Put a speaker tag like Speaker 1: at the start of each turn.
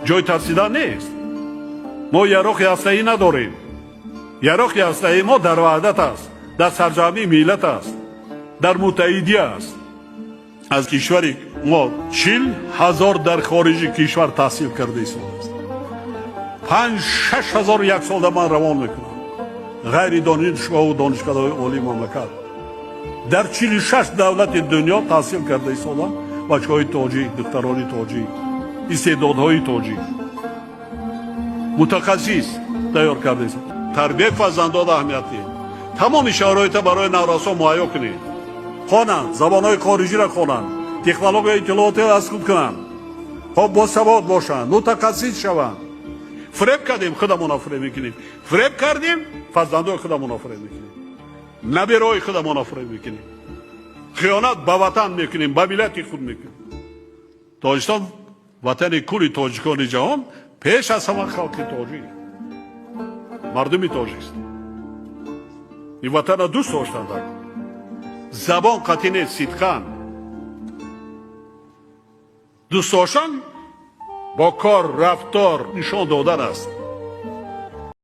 Speaker 1: جای ترسیدن نیست. ما یراق هسته‌ای نداریم. یراق هسته‌ای ما در وحدت است، در سرجمعی ملت است، در متحدی است. از کشوری ما 40,000 در خارج کشور تحصیل کرده است. 5-6 هزار یک سال من روان میکنم. غیر دانشگاه و دانشگاه عالی مملکت در 46 دولت دنیا تحصیل کرده ایستادم. بچه‌های تاجی، دختران تاجی، استعدادهای تاجی متخصص تیار کرده است. تربیت فرزندان اهمیتی. تمام شرایط برای نورسا مهیا کنید. خوانند، زبانهای خارجی را خوانند، تکنولوژی اطلاعات از خود کنند، خب با سواد باشند، متخصص شوند. فریب کردیم خودمون فریب میکنیم. فریب کردیم فرزندان خودمون فریب میکنیم. نبیرای خودمون فریب میکنیم. خیانت به وطن میکنیم، به ملت خود میکنیم. تاجیکستان وطن کل تاجیکان جهان پیش از همه خلق تاجیک، مردم تاجیکستان این وطن را دوست داشتند. زبان قطعی نیست، صدقاً دوست داشتن با کار رفتار نشان دادن است.